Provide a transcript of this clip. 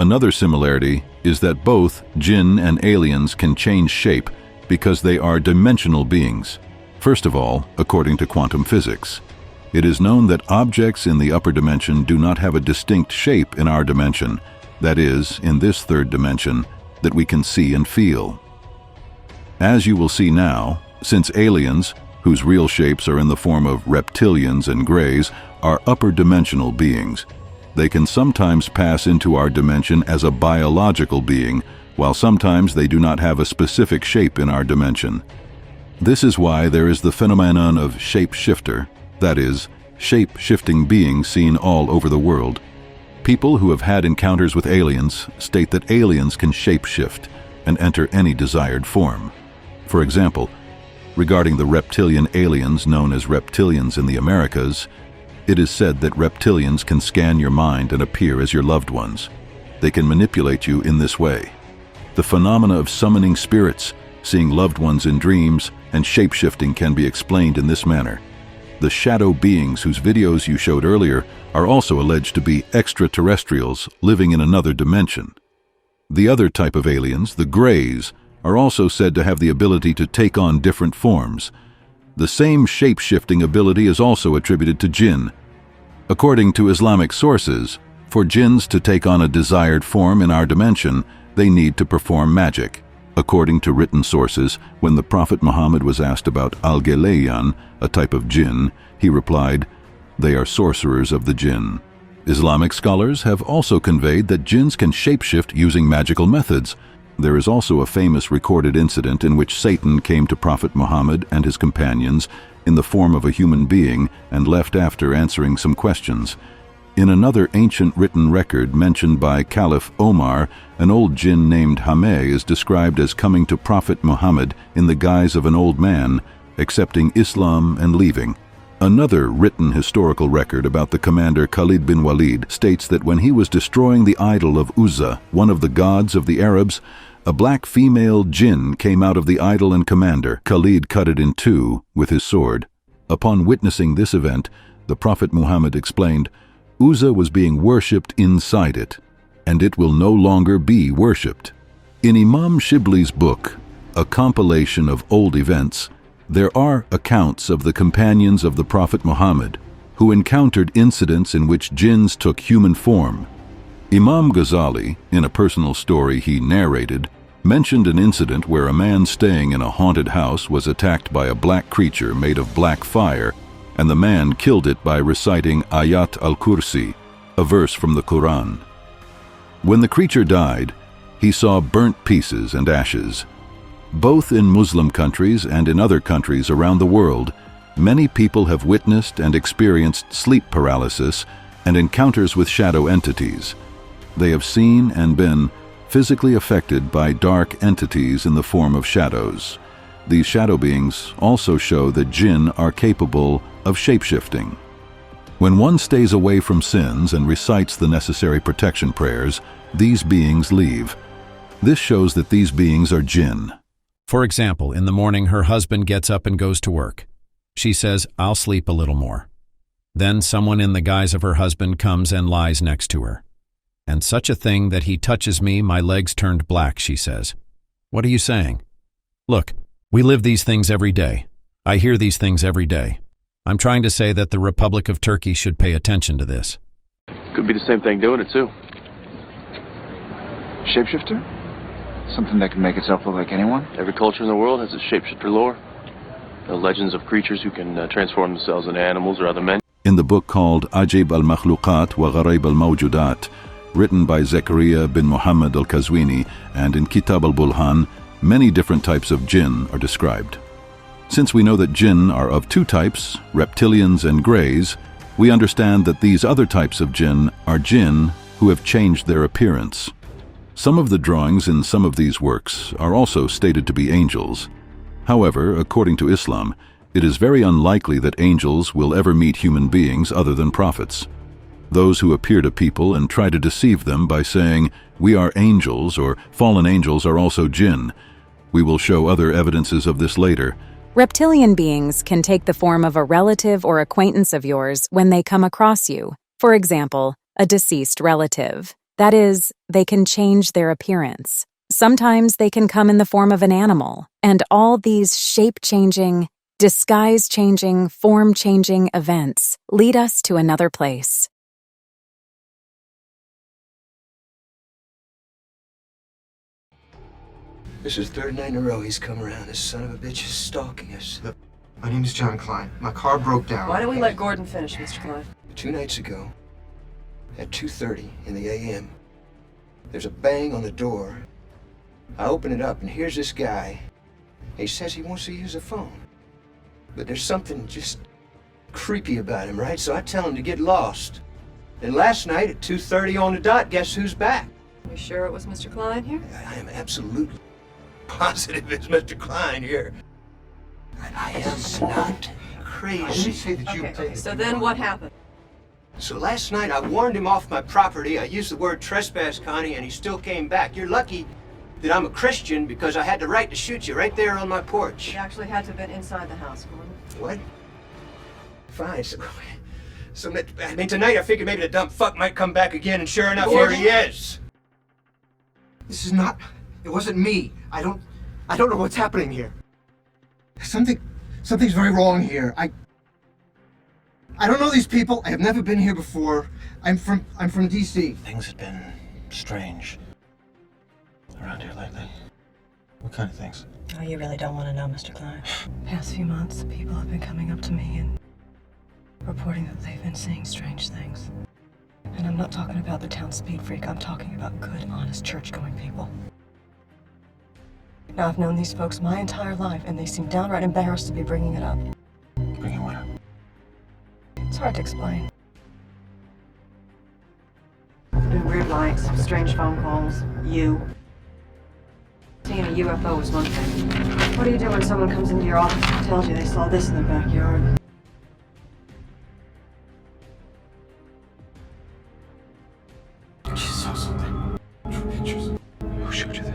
Another similarity is that both jinn and aliens can change shape because they are dimensional beings. First of all, according to quantum physics, it is known that objects in the upper dimension do not have a distinct shape in our dimension, that is, in this third dimension, that we can see and feel. As you will see now, since aliens, whose real shapes are in the form of reptilians and greys, are upper dimensional beings, they can sometimes pass into our dimension as a biological being, while sometimes they do not have a specific shape in our dimension. This is why there is the phenomenon of shapeshifter, that is, shape-shifting beings seen all over the world. People who have had encounters with aliens state that aliens can shapeshift and enter any desired form. For example, regarding the reptilian aliens known as reptilians in the Americas, it is said that reptilians can scan your mind and appear as your loved ones. They can manipulate you in this way. The phenomena of summoning spirits, seeing loved ones in dreams, and shapeshifting can be explained in this manner. The shadow beings whose videos you showed earlier are also alleged to be extraterrestrials living in another dimension. The other type of aliens, the greys, are also said to have the ability to take on different forms. The same shape-shifting ability is also attributed to jinn. According to Islamic sources, for jinns to take on a desired form in our dimension, they need to perform magic. According to written sources, when the Prophet Muhammad was asked about al-Ghulayan, a type of jinn, he replied, "They are sorcerers of the jinn." Islamic scholars have also conveyed that jinns can shapeshift using magical methods. There is also a famous recorded incident in which Satan came to Prophet Muhammad and his companions in the form of a human being and left after answering some questions. In another ancient written record mentioned by Caliph Omar, an old jinn named Hameh is described as coming to Prophet Muhammad in the guise of an old man, accepting Islam and leaving. Another written historical record about the commander Khalid bin Walid states that when he was destroying the idol of Uzza, one of the gods of the Arabs, a black female jinn came out of the idol and commander. Khalid cut it in two with his sword. Upon witnessing this event, the Prophet Muhammad explained, "Uzza was being worshipped inside it, and it will no longer be worshipped." In Imam Shibli's book, a compilation of old events, there are accounts of the companions of the Prophet Muhammad who encountered incidents in which jinns took human form. Imam Ghazali, in a personal story he narrated, mentioned an incident where a man staying in a haunted house was attacked by a black creature made of black fire, and the man killed it by reciting Ayat al-Kursi, a verse from the Quran. When the creature died, he saw burnt pieces and ashes. Both in Muslim countries and in other countries around the world, many people have witnessed and experienced sleep paralysis and encounters with shadow entities. They have seen and been physically affected by dark entities in the form of shadows. These shadow beings also show that jinn are capable of shapeshifting. When one stays away from sins and recites the necessary protection prayers, these beings leave. This shows that these beings are jinn. For example, in the morning her husband gets up and goes to work. She says, "I'll sleep a little more." Then someone in the guise of her husband comes and lies next to her. "And such a thing that he touches me, my legs turned black," she says. "What are you saying?" "Look, we live these things every day. I hear these things every day. I'm trying to say that the Republic of Turkey should pay attention to this." Could be the same thing doing it too. Shapeshifter? Something that can make itself look like anyone? Every culture in the world has a shapeshifter lore. The legends of creatures who can transform themselves into animals or other men. In the book called Ajib al-Makhluqat wa Gharaib al-Mawjudat, written by Zakaria bin Muhammad al-Kazwini, and in Kitab al-Bulhan, many different types of jinn are described. Since we know that jinn are of two types, reptilians and greys, we understand that these other types of jinn are jinn who have changed their appearance. Some of the drawings in some of these works are also stated to be angels. However, according to Islam, it is very unlikely that angels will ever meet human beings other than prophets. Those who appear to people and try to deceive them by saying, "We are angels," or "fallen angels are also jinn." We will show other evidences of this later. Reptilian beings can take the form of a relative or acquaintance of yours when they come across you. For example, a deceased relative. That is, they can change their appearance. Sometimes they can come in the form of an animal, and all these shape-changing, disguise-changing, form-changing events lead us to another place. This is third night in a row he's come around. This son of a bitch is stalking us. Look, my name is John Klein. My car broke down. Why don't we let Gordon finish, Mr. Klein? 2 nights ago, at 2:30 in the a.m., there's a bang on the door. I open it up, and here's this guy. He says he wants to use a phone. But there's something just creepy about him, right? So I tell him to get lost. And last night at 2:30 on the dot, guess who's back? Are you sure it was Mr. Klein here? I am absolutely positive it's Mr. Klein here. I am not crazy. I didn't say that you... Okay, so then what happened? So last night I warned him off my property. I used the word trespass, Connie, and he still came back. You're lucky that I'm a Christian because I had the right to shoot you right there on my porch. He actually had to have been inside the house, Gordon. What? Fine. So I mean, tonight I figured maybe the dumb fuck might come back again, and sure enough, here he is. This is not... It wasn't me. I don't know what's happening here. Something's very wrong here. I don't know these people. I have never been here before. I'm from DC. Things have been strange around here lately. What kind of things? Oh, you really don't want to know, Mr. Klein. Past few months, people have been coming up to me and reporting that they've been seeing strange things. And I'm not talking about the town speed freak. I'm talking about good, honest, church-going people. Now, I've known these folks my entire life, and they seem downright embarrassed to be bringing it up. Bringing what up? It's hard to explain. Weird lights, strange phone calls, you. Seeing a UFO is one thing. What do you do when someone comes into your office and tells you they saw this in their backyard? She saw something. Pictures. Who showed you that?